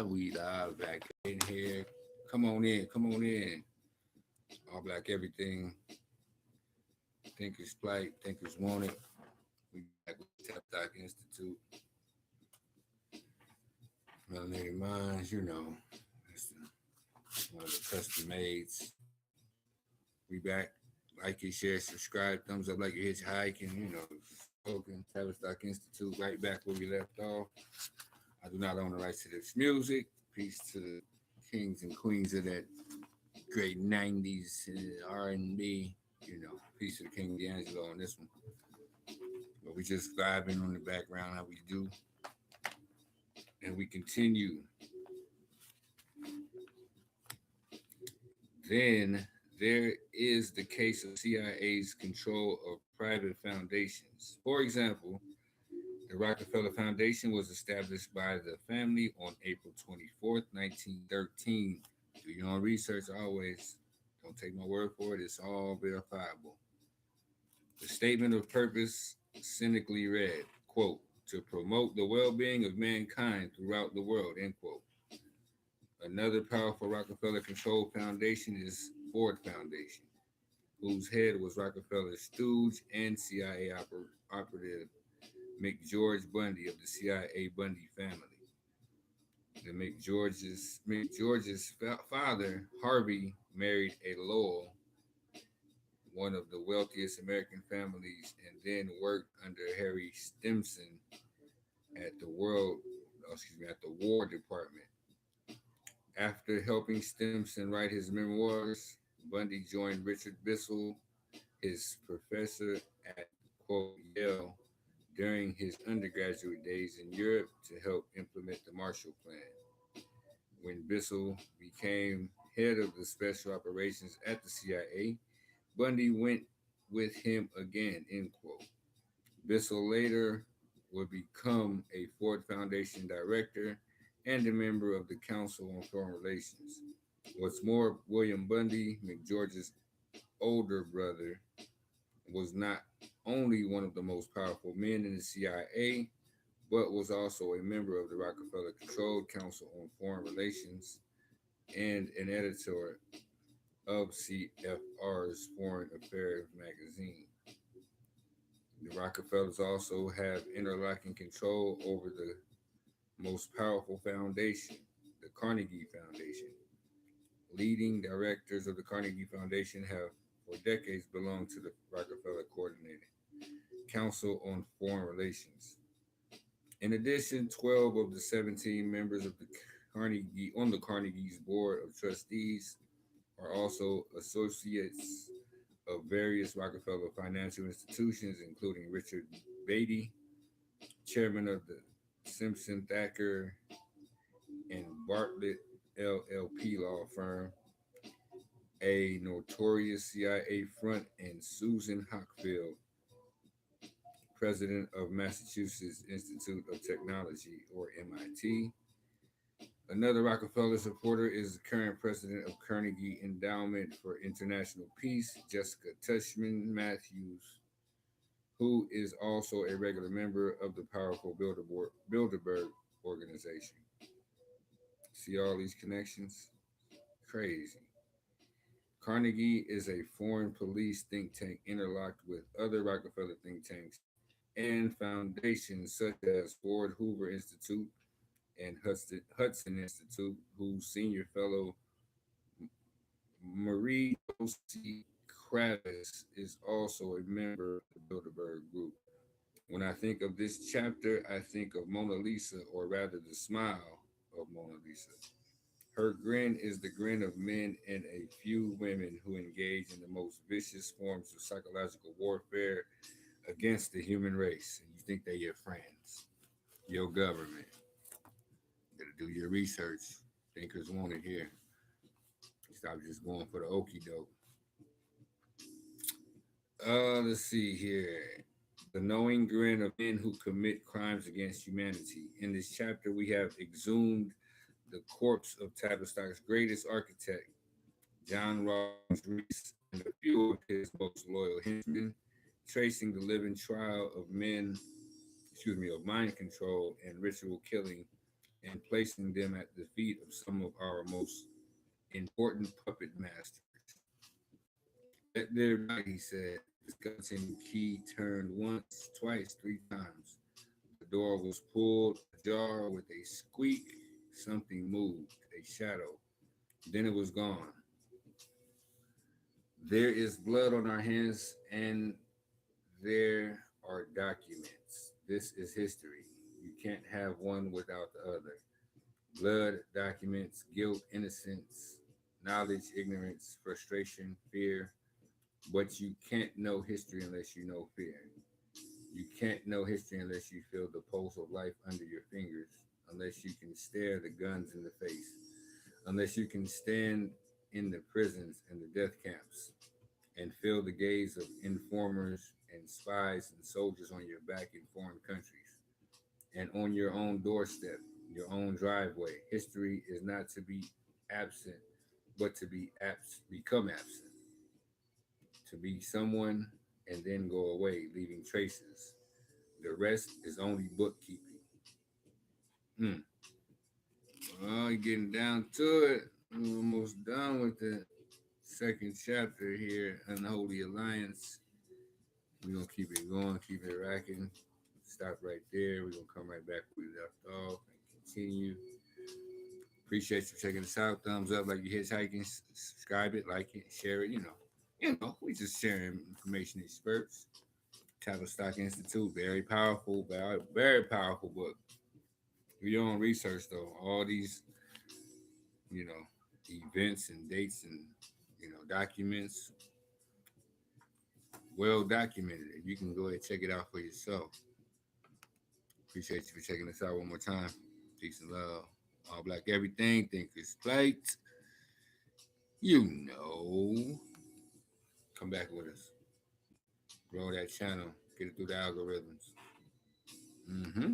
We live back in here. Come on in, come on in. All black everything. Thinkers plight, thinkers wanted. We back with the Tavistock Institute. Melanated Minds, that's one of the custom mades. We back. Like it, share, subscribe, thumbs up like you're hitchhiking, spoken. Tavistock Institute, right back where we left off. I do not own the rights to this music. Peace to the kings and queens of that great '90s R&B. Peace to the King D'Angelo on this one. But we just vibing on the background how we do, and we continue. Then there is the case of CIA's control of private foundations. For example, the Rockefeller Foundation was established by the family on April 24th, 1913. Do your own research always. Don't take my word for it. It's all verifiable. The statement of purpose cynically read, quote, to promote the well-being of mankind throughout the world, end quote. Another powerful Rockefeller-controlled foundation is Ford Foundation, whose head was Rockefeller's stooge and CIA operative McGeorge Bundy of the CIA Bundy family. The McGeorge's father, Harvey, married a Lowell, one of the wealthiest American families, and then worked under Harry Stimson at the War Department. After helping Stimson write his memoirs, Bundy joined Richard Bissell, his professor at quote Yale, during his undergraduate days in Europe to help implement the Marshall Plan. When Bissell became head of the special operations at the CIA, Bundy went with him again, end quote. Bissell later would become a Ford Foundation director and a member of the Council on Foreign Relations. What's more, William Bundy, McGeorge's older brother, was not only one of the most powerful men in the CIA, but was also a member of the Rockefeller controlled Council on Foreign Relations and an editor of CFR's Foreign Affairs magazine. The Rockefellers also have interlocking control over the most powerful foundation, the Carnegie Foundation. Leading directors of the Carnegie Foundation have for decades belonged to the Rockefeller Coordinated Council on Foreign Relations. In addition, 12 of the 17 members of the Carnegie's Board of Trustees are also associates of various Rockefeller financial institutions, including Richard Beatty, chairman of the Simpson Thacker and Bartlett LLP law firm, a notorious CIA front, and Susan Hockfield, president of Massachusetts Institute of Technology, or MIT. Another Rockefeller supporter is the current president of Carnegie Endowment for International Peace, Jessica Tushman Matthews, who is also a regular member of the powerful Bilderberg organization. See all these connections? Crazy. Carnegie is a foreign police think tank interlocked with other Rockefeller think tanks and foundations such as Ford Hoover Institute and Hudson Institute, whose senior fellow Marie O.C. Kravis is also a member of the Bilderberg Group. When I think of this chapter, I think of Mona Lisa, or rather the smile of Mona Lisa. Her grin is the grin of men and a few women who engage in the most vicious forms of psychological warfare against the human race. And you think they're your friends, your government. Gotta do your research. Thinkers want it here. Stop just going for the okie doke. Let's see here. The knowing grin of men who commit crimes against humanity. In this chapter, we have exhumed the corpse of Tavistock's greatest architect, John Rawlins Rees, and a few of his most loyal henchmen, tracing the living trial of mind control and ritual killing and placing them at the feet of some of our most important puppet masters. At their right, he said, the skeleton key turned once, twice, three times. The door was pulled ajar with a squeak. Something moved, a shadow. Then it was gone. There is blood on our hands, and there are documents. This is history. You can't have one without the other. Blood, documents, guilt, innocence, knowledge, ignorance, frustration, fear. But you can't know history unless you know fear. You can't know history unless you feel the pulse of life under your fingers, unless you can stare the guns in the face, unless you can stand in the prisons and the death camps and feel the gaze of informers and spies and soldiers on your back in foreign countries and on your own doorstep, your own driveway. History is not to be absent, but to become absent, to be someone and then go away, leaving traces. The rest is only bookkeeping. Mm. Well, getting down to it. We're almost done with the second chapter here, Unholy Alliance. We're gonna keep it going, keep it racking. Stop right there. We're gonna come right back where we left off and continue. Appreciate you checking us out. Thumbs up like you're hitchhiking. Subscribe it, like it, share it. We just sharing information in spurts. Tavistock Institute, very powerful, very powerful book. Do your own research though. All these, you know, events and dates and documents, well documented. You can go ahead and check it out for yourself. Appreciate you for checking us out one more time. Peace and love. All black everything. Thinkers plate. You know. Come back with us. Grow that channel. Get it through the algorithms. Mm-hmm.